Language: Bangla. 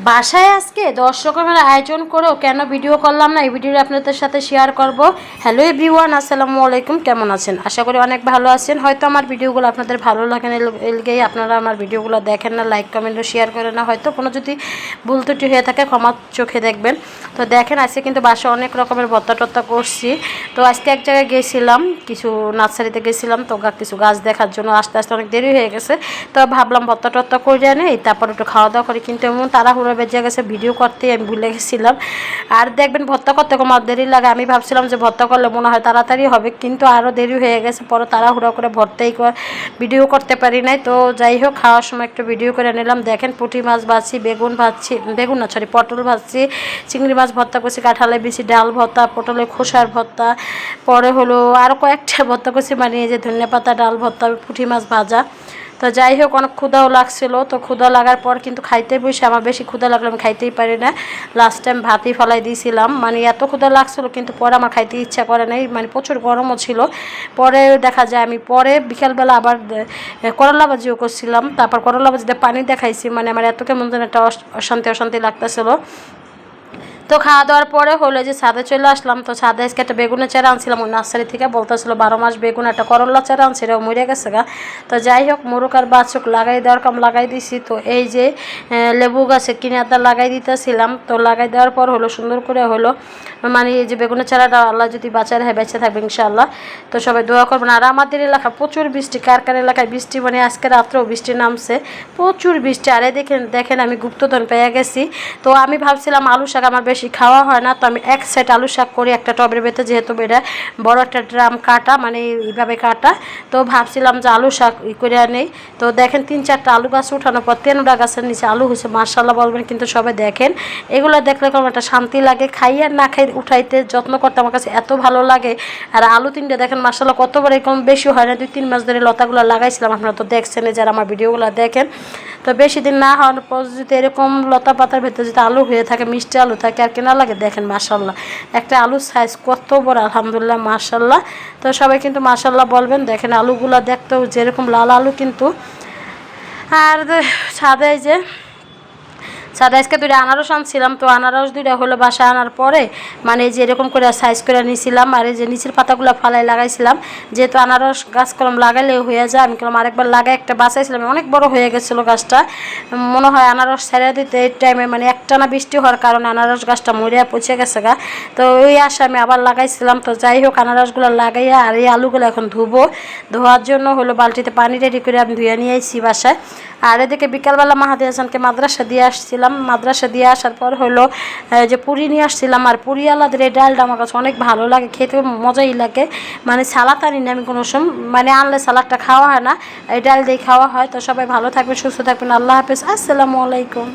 বাসায় আজকে 10 রকমের আয়োজন করেও কেন ভিডিও করলাম না, এই ভিডিওটা আপনাদের সাথে শেয়ার করব। হ্যালো এভরিওয়ান, আসসালামু আলাইকুম। কেমন আছেন? আশা করি অনেক ভালো আছেন। হয়তো আমার ভিডিওগুলো আপনাদের ভালো লাগে না, এলগেই আপনারা আমার ভিডিওগুলো দেখেন না, লাইক কমেন্টও শেয়ার করেন না। হয়তো কোনো যদি ভুল ত্রুটি হয়ে থাকে ক্ষমা চোখে দেখবেন। তো দেখেন আজকে কিন্তু বাসায় অনেক রকমের ভর্তা টর্তা করছি। তো আজকে এক জায়গায় গেছিলাম, কিছু নার্সারিতে গেছিলাম, তো কিছু গাছ দেখার জন্য আসতে আসতে অনেক দেরি হয়ে গেছে। তো ভাবলাম ভর্তা টর্তা করে নেই, তারপর একটু খাওয়া দাওয়া করি। কিন্তু এমন তাড়াহুড়ো বেজে গেছে, ভিডিও করতেই আমি ভুলে গেছিলাম। আর দেখবেন ভর্তা করতে আমার দেরি লাগে। আমি ভাবছিলাম যে ভর্তা করলে মনে হয় তাড়াতাড়ি হবে, কিন্তু আরও দেরি হয়ে গেছে। পরে তাড়াহুড়ো করে ভিডিও করতে পারি নাই। তো যাই হোক, খাওয়ার সময় একটু ভিডিও করে নিলাম। দেখেন পুঁটি মাছ ভাজছি, পটল ভাজছি, চিংড়ি মাছ ভর্তা করছি, কাঁঠালে বিচি ডাল ভর্তা, পটলের খোসার ভর্তা, পরে হলো আরও কয়েকটা ভর্তা করছি, মানে এই যে ধনেপাতা ডাল ভর্তা, পুঁটি মাছ ভাজা। তো যাই হোক, অনেক ক্ষুধাও লাগছিলো। তো ক্ষুধা লাগার পর কিন্তু খাইতে বসে আমার বেশি ক্ষুধা লাগলো, আমি খাইতেই পারি না। লাস্ট টাইম ভাতই ফলাই দিয়েছিলাম, মানে এত ক্ষুধা লাগছিলো, কিন্তু পরে আমার খাইতে ইচ্ছা করে নাই, মানে প্রচুর গরমও ছিল। পরে দেখা যায় আমি পরে বিকালবেলা আবার করলা ভাজিও করছিলাম, তারপর করলা ভাজিতে পানি দেখাইছি, মানে আমার এত কেমন যেন একটা অশান্তি লাগতেছিলো। তো খাওয়া দাওয়ার পরে হলো যে ছাদে চলে আসলাম। তো ছাদে আজকে একটা বেগুনের চারা আনছিলাম ওই নার্সারি থেকে, বলতেছিল 12 মাস বেগুন, একটা করলা চারা আনছে, এটাও মরে গেছে গা। তো যাই হোক, মোরগ আর বাছক লাগাই দেওয়ার কাম লাগাই দিছি। তো এই যে লেবু গাছে কিনাটা লাগাই দিতেছিলাম, তো লাগাই দেওয়ার পর হলো সুন্দর করে হলো, মানে এই যে বেগুনের চারাটা আল্লাহ যদি বাঁচায় রাখে বেঁচে থাকবে ইনশাআল্লাহ। তো সবাই দোয়া করবেন। আর আমাদের এলাকা প্রচুর বৃষ্টি, কার এলাকায় বৃষ্টি, মানে আজকে রাত্রেও বৃষ্টি নামছে, প্রচুর বৃষ্টি। আরে দেখেন আমি গুপ্তধন পেয়ে গেছি। তো আমি ভাবছিলাম আলু শাক আমার বেশি খাওয়া হয় না, তো আমি এক সাইড আলু শাক করি একটা টবের ভেতরে, যেহেতু এটা বড় একটা ড্রাম কাটা, মানে এইভাবে কাটা। তো ভাবছিলাম যে আলু শাক করে নেই। তো দেখেন 3-4টা আলু গাছ উঠানোর পর 3টা গাছের নিচে আলু হয়েছে, মাশাআল্লাহ বলবেন। কিন্তু সবাই দেখেন এগুলো দেখলে কেমন একটা শান্তি লাগে, খাই আর না খাই উঠাইতে যত্ন করতে আমার কাছে এত ভালো লাগে। আর আলু 3টে দেখেন মাশাআল্লাহ কতবার, এরকম বেশি হয় না, 2-3 মাস ধরে লতাগুলো লাগাইছিলাম। আপনারা তো দেখছেন যারা আমার ভিডিওগুলো দেখেন। তো বেশি দিন না হওয়ার পর যদি এরকম লতা পাতার ভেতরে যদি আলু হয়ে থাকে, মিষ্টি আলু থাকে, আর কেনা লাগে। দেখেন মাশাআল্লাহ একটা আলুর সাইজ কত বড়, আলহামদুলিল্লাহ মাশাআল্লাহ। তো সবাই কিন্তু মাশাআল্লাহ বলবেন। দেখেন আলুগুলা দেখতেও যেরকম লাল আলু কিন্তু। আর ছাদে যে আজকে 2টা আনারস আনছিলাম, তো আনারস 2টা হলো বাসায় আনার পরে, মানে যে এরকম করে সাইজ করে নিয়েছিলাম। আর এই যে নিচের পাতাগুলো ফালাই লাগাইছিলাম, যেহেতু আনারস গাছ কলম লাগাইলে হয়ে যায়। আমি কলম আরেকবার লাগাই একটা বাঁচাইছিলাম, অনেক বড় হয়ে গেছিলো গাছটা। মনে হয় আনারস ছেড়ে দিতে এই টাইমে, মানে একটানা বৃষ্টি হওয়ার কারণে আনারস গাছটা মরিয়া পচে গেছে গা। তো ওই আশা আমি আবার লাগাইছিলাম। তো যাই হোক, আনারসগুলো লাগাইয়া আর এই আলুগুলো এখন ধোয়ার জন্য হলো বালতিতে পানি রেডি করে আমি ধুয়ে নিয়ে আইছি বাসায়। আর এদিকে বিকালবেলা মাহাদি হাসানকে মাদ্রাসা দিয়ে আসছিলাম। মাদ্রাসা দিয়ে আসার পর হলো যে পুরি নিয়ে আসছিলাম। আর পুরি আলাদের এই ডালটা আমার কাছে অনেক ভালো লাগে, খেতে মজাই লাগে। মানে সালাদ আনি না আমি কোনো সময়, মানে আনলে সালাদটা খাওয়া হয় না, এই ডাল দিয়ে খাওয়া হয়। তো সবাই ভালো থাকবেন, সুস্থ থাকবেন। আল্লাহ হাফেজ, আসসালামু আলাইকুম।